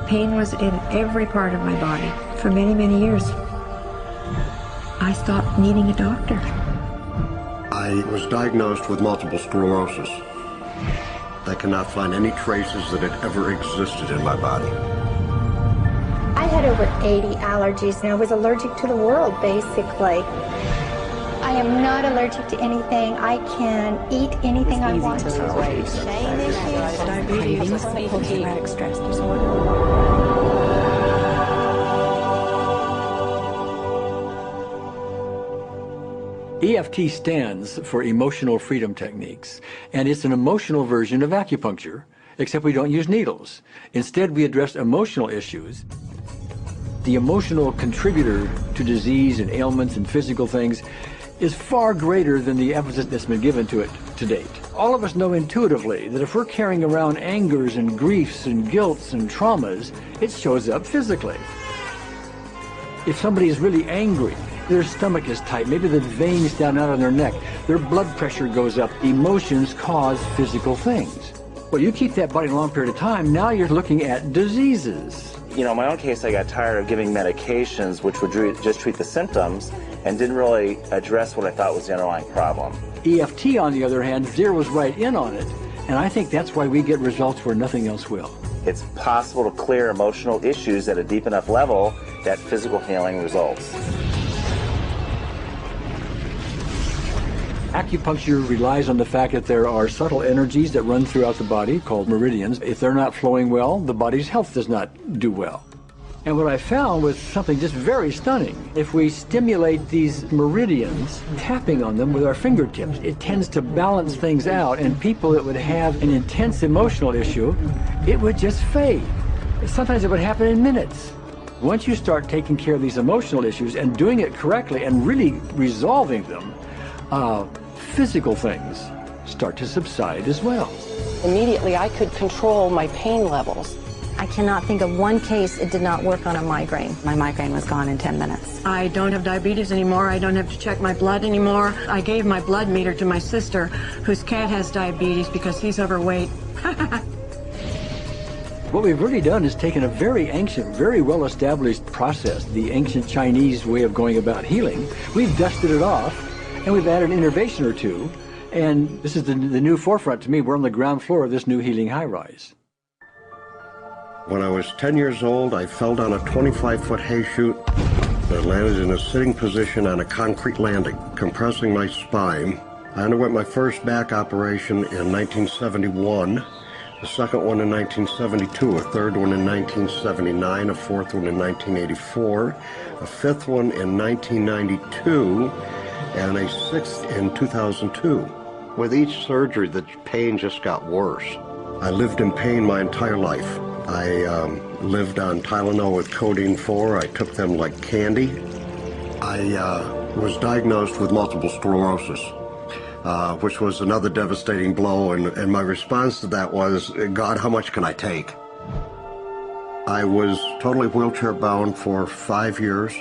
Pain was in every part of my body for many, many years. I stopped needing a doctor. I was diagnosed with multiple sclerosis. They cannot find any traces that it ever existed in my body. I had over 80 allergies and I was allergic to the world, basically. I am not allergic to anything. I can eat anything I want to. Diabetes, post-traumatic stress disorder. EFT stands for Emotional Freedom Techniques, and it's an emotional version of acupuncture, except we don't use needles. Instead, we address emotional issues. The emotional contributor to disease and ailments and physical things is far greater than the emphasis that's been given to it to date. All of us know intuitively that if we're carrying around angers and griefs and guilts and traumas, it shows up physically. If somebody is really angry, their stomach is tight, maybe the veins down out on their neck, their blood pressure goes up. Emotions cause physical things. Well, you keep that body a long period of time, now you're looking at diseases. You know, in my own case, I got tired of giving medications which would just treat the symptoms and didn't really address what I thought was the underlying problem. EFT, on the other hand, zeroes right in on it, and I think that's why we get results where nothing else will. It's possible to clear emotional issues at a deep enough level that physical healing results. Acupuncture relies on the fact that there are subtle energies that run throughout the body called meridians. If they're not flowing well, the body's health does not do well. And what I found was something just very stunning. If we stimulate these meridians, tapping on them with our fingertips, it tends to balance things out, and people that would have an intense emotional issue, it would just fade. Sometimes it would happen in minutes. Once you start taking care of these emotional issues and doing it correctly and really resolving them, physical things start to subside as well. Immediately, I could control my pain levels. I cannot think of one case it did not work on a migraine. My migraine was gone in 10 minutes. I don't have diabetes anymore. I don't have to check my blood anymore. I gave my blood meter to my sister, whose cat has diabetes because he's overweight. What we've really done is taken a very ancient, very well-established process, the ancient Chinese way of going about healing. We've dusted it off, and we've added an innovation or two, and this is the new forefront to me. We're on the ground floor of this new healing high-rise. When I was 10 years old, I fell down a 25-foot hay chute that landed in a sitting position on a concrete landing, compressing my spine. I underwent my first back operation in 1971, the second one in 1972, a third one in 1979, a fourth one in 1984, a fifth one in 1992, and a sixth in 2002. With each surgery, the pain just got worse. I lived in pain my entire life. I lived on Tylenol with codeine 4. I took them like candy. I was diagnosed with multiple sclerosis, which was another devastating blow, and my response to that was, God, how much can I take? I was totally wheelchair bound for 5 years.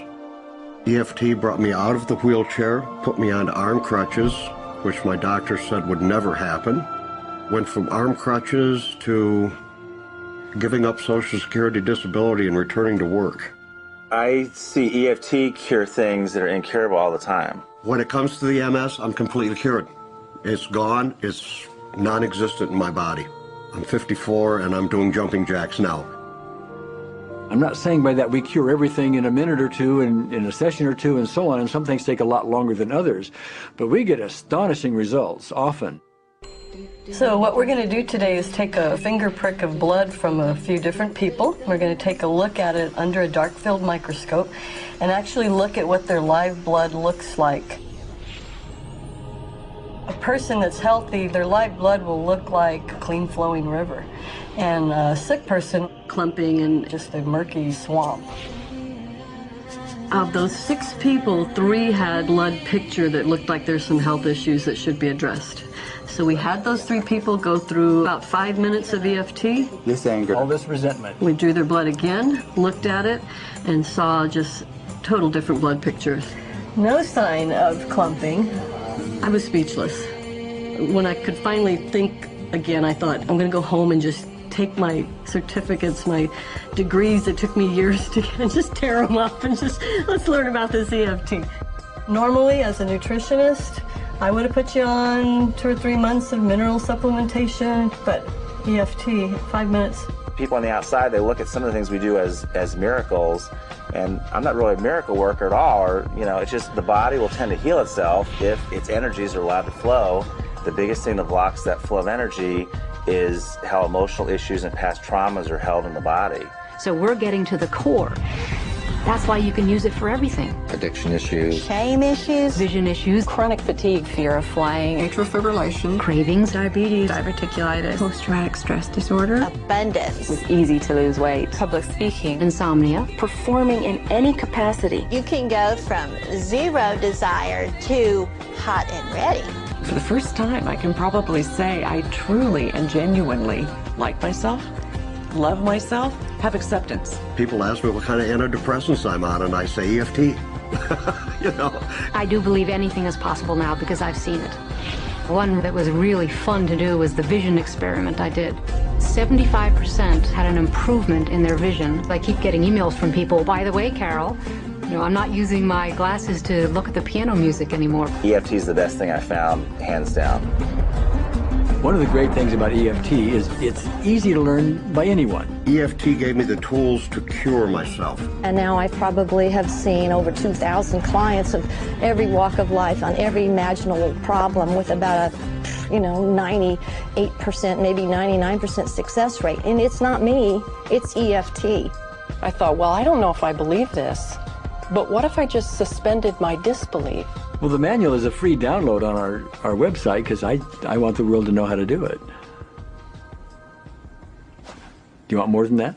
EFT brought me out of the wheelchair, put me on arm crutches, which my doctor said would never happen. Went from arm crutches to giving up Social Security disability and returning to work. I see EFT cure things that are incurable all the time. When it comes to the MS, I'm completely cured. It's gone. It's non-existent in my body. I'm 54 and I'm doing jumping jacks now. I'm not saying by that we cure everything in a minute or two, and in a session or two, and so on, and some things take a lot longer than others, but we get astonishing results often. So what we're going to do today is take a finger prick of blood from a few different people. We're going to take a look at it under a dark field microscope and actually look at what their live blood looks like. A person that's healthy, their live blood will look like a clean flowing river, and a sick person clumping in just a murky swamp. Of those 6 people, 3 had blood picture that looked like there's some health issues that should be addressed. So we had those 3 people go through about 5 minutes of EFT. This anger, all this resentment. We drew their blood again, looked at it, and saw just total different blood pictures. No sign of clumping. I was speechless. When I could finally think again, I thought, I'm going to go home and just take my certificates, my degrees that took me years to get, and just tear them up and just, let's learn about this EFT. Normally, as a nutritionist, I would have put you on 2 or 3 months of mineral supplementation, but EFT, 5 minutes. People on the outside, they look at some of the things we do as miracles, and I'm not really a miracle worker at all, or, you know, it's just the body will tend to heal itself if its energies are allowed to flow. The biggest thing that blocks that flow of energy is how emotional issues and past traumas are held in the body. So we're getting to the core. That's why you can use it for everything. Addiction issues. Shame issues. Vision issues. Chronic fatigue, fear of flying. Atrial fibrillation. Cravings. Diabetes. Diverticulitis. Post-traumatic stress disorder. Abundance. It's easy to lose weight. Public speaking. Insomnia. Performing in any capacity. You can go from zero desire to hot and ready. For the first time, I can probably say I truly and genuinely like myself, love myself, have acceptance. People ask me what kind of antidepressants I'm on, and I say EFT. You know. I do believe anything is possible now because I've seen it. One that was really fun to do was the vision experiment I did. 75% had an improvement in their vision. I keep getting emails from people, by the way, Carol, you know, I'm not using my glasses to look at the piano music anymore. EFT is the best thing I found, hands down. One of the great things about EFT is it's easy to learn by anyone. EFT gave me the tools to cure myself. And now I probably have seen over 2,000 clients of every walk of life on every imaginable problem with about a, 98%, maybe 99% success rate. And it's not me, it's EFT. I thought, well, I don't know if I believe this, but what if I just suspended my disbelief? Well, the manual is a free download on our website because I want the world to know how to do it. Do you want more than that?